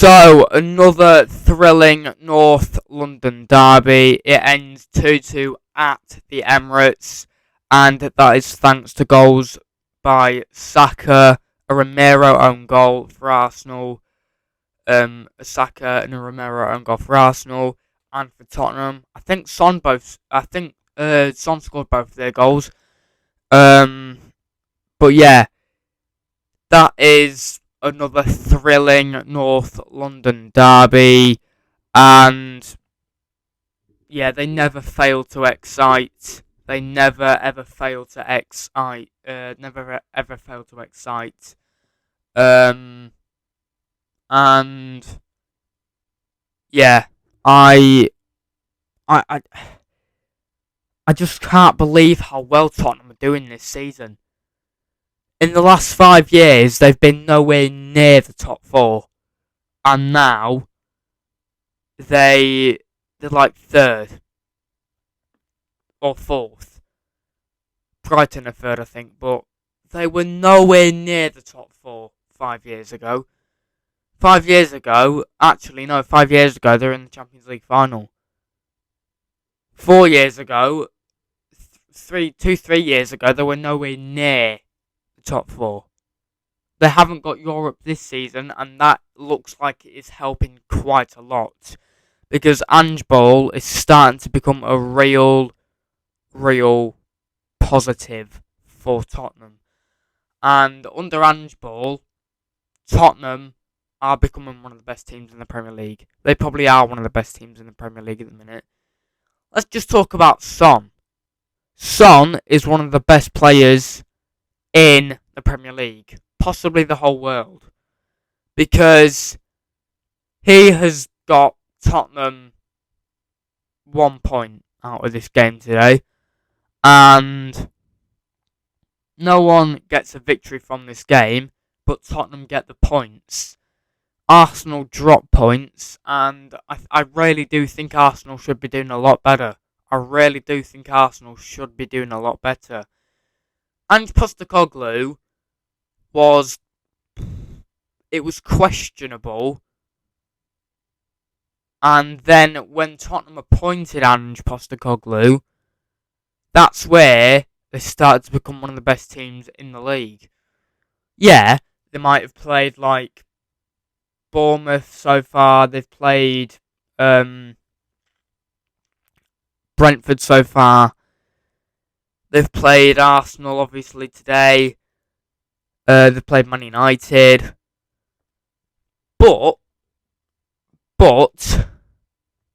So, another thrilling North London derby. It ends 2-2 at the Emirates, and that is thanks to goals by Saka, a Romero own goal for Arsenal, a Saka and a Romero own goal for Arsenal, and for Tottenham. Son scored both of their goals. But yeah, that is another thrilling North London derby, and yeah, they never fail to excite. They never ever fail to excite. Ever fail to excite. Um, and yeah, I, I, I, I just can't believe how well Tottenham are doing this season. In the last 5 years, they've been nowhere near the top four, and now they're like third or fourth. Brighton are third, I think, but they were nowhere near the top four 5 years ago. 5 years ago, actually no, 5 years ago they were in the Champions League final. 4 years ago, 3 years ago, they were nowhere near the top four. They haven't got Europe this season, and that looks like it is helping quite a lot. Because Ange Ball is starting to become a real positive for Tottenham. And under Ange Ball, Tottenham are becoming one of the best teams in the Premier League. They probably are one of the best teams in the Premier League at the minute. Let's just talk about Son. Son is one of the best players in the Premier League, possibly the whole world, because he has got Tottenham 1 point out of this game today, and no one gets a victory from this game, but Tottenham get the points. Arsenal drop points, and I really do think Arsenal should be doing a lot better. I really do think Arsenal should be doing a lot better. And Postecoglou was questionable. And then when Tottenham appointed Ange Postecoglou, that's where they started to become one of the best teams in the league. Yeah, they might have played like Bournemouth so far. They've played Brentford so far. They've played Arsenal, obviously, today. They've played Man United. But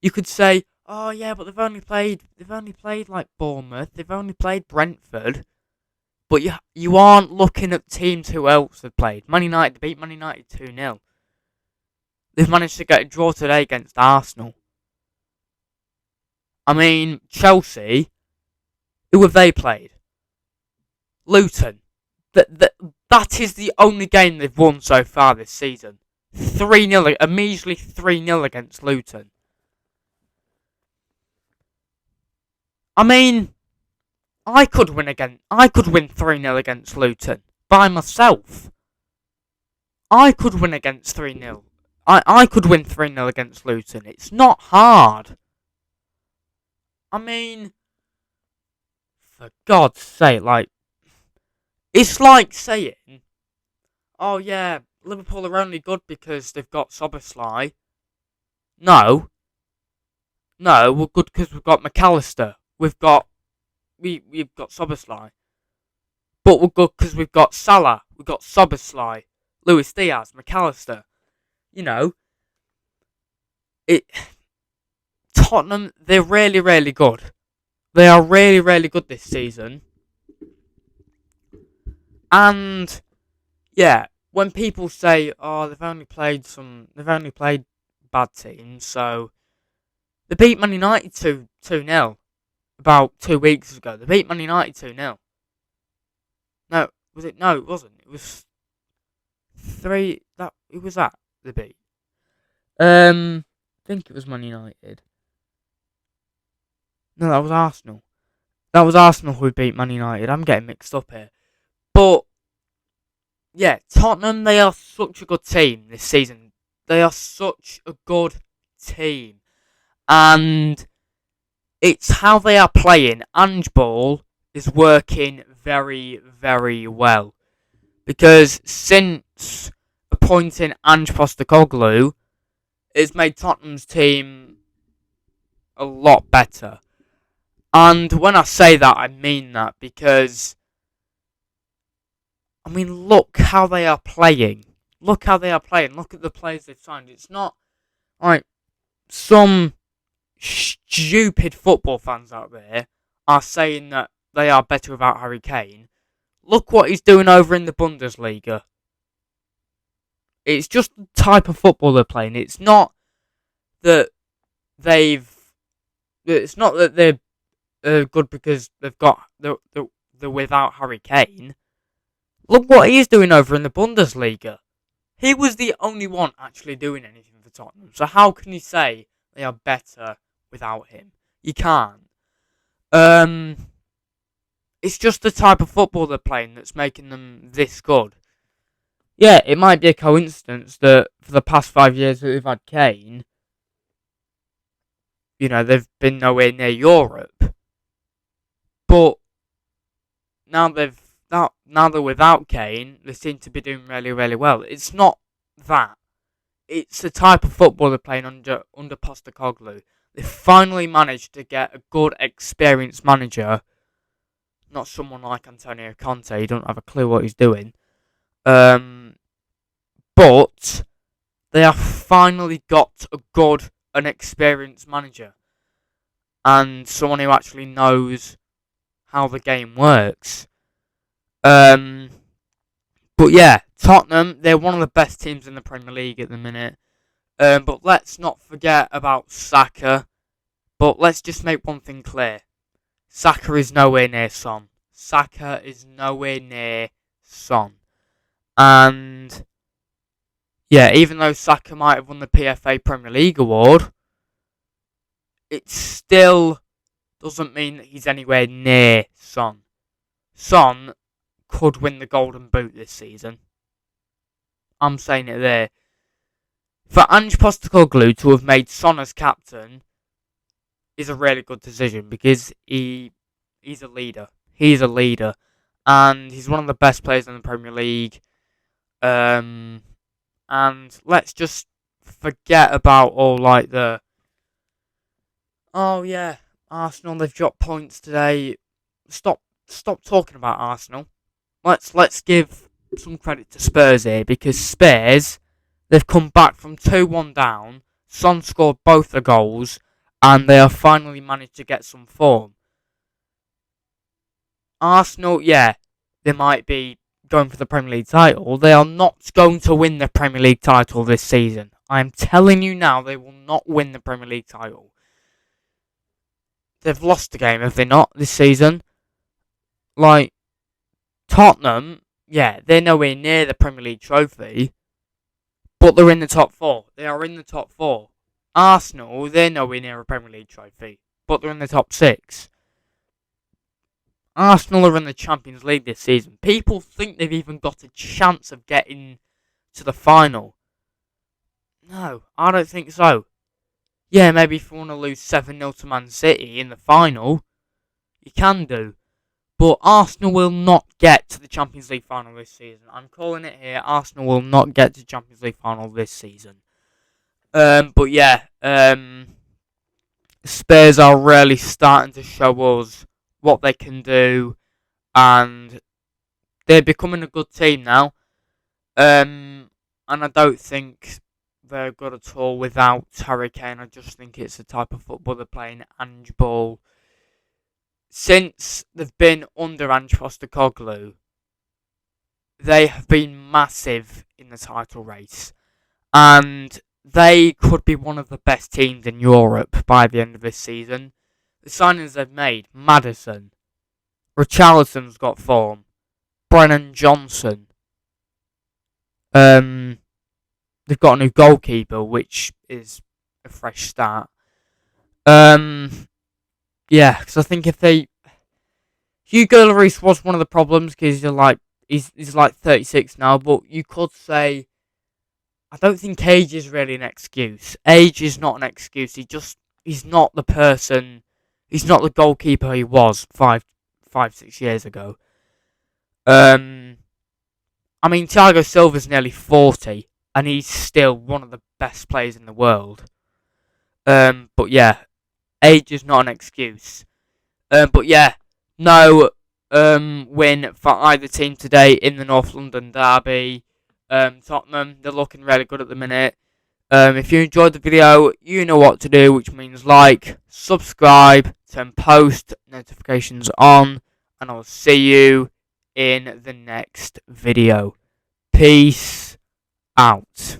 you could say, oh yeah, but they've only played like Bournemouth. They've only played Brentford. But you aren't looking at teams who else have played. Man United beat Man United 2-0. They've managed to get a draw today against Arsenal. I mean, Chelsea, who have they played? Luton. That is the only game they've won so far this season. 3-0, a measly 3-0 against Luton. I mean, I could win 3-0 against Luton by myself. I could win against 3-0. I could win 3-0 against Luton. It's not hard. I mean, for God's sake, it's like saying, oh yeah, Liverpool are only good because they've got Szoboszlai. No, we're good because we've got McAllister. We've got Szoboszlai. But we're good because we've got Salah, we've got Szoboszlai, Luis Diaz, McAllister. You know, Tottenham, they're really, really good. They are really, really good this season. And yeah, when people say, oh, they've only played bad teams, so they beat Man United 2-0 about 2 weeks ago. They beat Man United 2-0. No, was it? No, it wasn't. It was 3. Who was that? They beat. I think it was Man United. No, that was Arsenal. That was Arsenal who beat Man United. I'm getting mixed up here. But yeah, Tottenham, they are such a good team this season. They are such a good team. And it's how they are playing. Ange Ball is working very, very well. Because since appointing Ange Postecoglou, it's made Tottenham's team a lot better. And when I say that, I mean that because, I mean, look how they are playing. Look how they are playing. Look at the players they've signed. It's not like some stupid football fans out there are saying that they are better without Harry Kane. Look what he's doing over in the Bundesliga. It's just the type of football they're playing. It's not that they've. It's not that they're good because they're without Harry Kane. Look what he's doing over in the Bundesliga. He was the only one actually doing anything for Tottenham. So how can you say they are better without him? You can't. It's just the type of football they're playing that's making them this good. Yeah, it might be a coincidence that for the past 5 years that we've had Kane, they've been nowhere near Europe. But now they're without Kane, they seem to be doing really, really well. It's not that. It's the type of football they're playing under Postecoglou. They finally managed to get a good, experienced manager. Not someone like Antonio Conte. He don't have a clue what he's doing. But they have finally got a good and experienced manager. And someone who actually knows how the game works. But yeah, Tottenham, they're one of the best teams in the Premier League at the minute. But let's not forget about Saka. But let's just make one thing clear. Saka is nowhere near Son. Saka is nowhere near Son. And yeah, even though Saka might have won the PFA Premier League award, it still doesn't mean that he's anywhere near Son. Son could win the Golden Boot this season. I'm saying it there. For Ange Postecoglou to have made Son as captain is a really good decision because he's a leader. He's a leader. And he's one of the best players in the Premier League. And let's just forget about all like the... Oh yeah, Arsenal, they've dropped points today. Stop talking about Arsenal. Let's give some credit to Spurs here because Spurs, they've come back from 2-1 down. Son scored both the goals and they have finally managed to get some form. Arsenal, yeah, they might be going for the Premier League title. They are not going to win the Premier League title this season. I am telling you now, they will not win the Premier League title. They've lost the game, have they not, this season? Like, Tottenham, yeah, they're nowhere near the Premier League trophy, but they're in the top 4. They are in the top 4. Arsenal, they're nowhere near a Premier League trophy, but they're in the top 6. Arsenal are in the Champions League this season. People think they've even got a chance of getting to the final. No, I don't think so. Yeah, maybe if you want to lose 7-0 to Man City in the final, you can do. But Arsenal will not get to the Champions League final this season. I'm calling it here. Arsenal will not get to the Champions League final this season. But yeah, Spurs are really starting to show us what they can do. And they're becoming a good team now. And I don't think they're good at all without Harry Kane. I just think it's the type of football they're playing. Ange Ball. Since they've been under Ange Postecoglou, they have been massive in the title race. And they could be one of the best teams in Europe by the end of this season. The signings they've made, Maddison, Richarlison's got form, Brennan Johnson. They've got a new goalkeeper, which is a fresh start. Yeah, because I think if they... Hugo Lloris was one of the problems, because he's like 36 now, but you could say I don't think age is really an excuse. Age is not an excuse. He's not the person. He's not the goalkeeper he was 6 years ago. Um, I mean, Thiago Silva's nearly 40, and he's still one of the best players in the world. But yeah, age is not an excuse. But yeah, no win for either team today in the North London derby. Tottenham, they're looking really good at the minute. If you enjoyed the video, you know what to do, which means like, subscribe, turn post notifications on, and I'll see you in the next video. Peace out.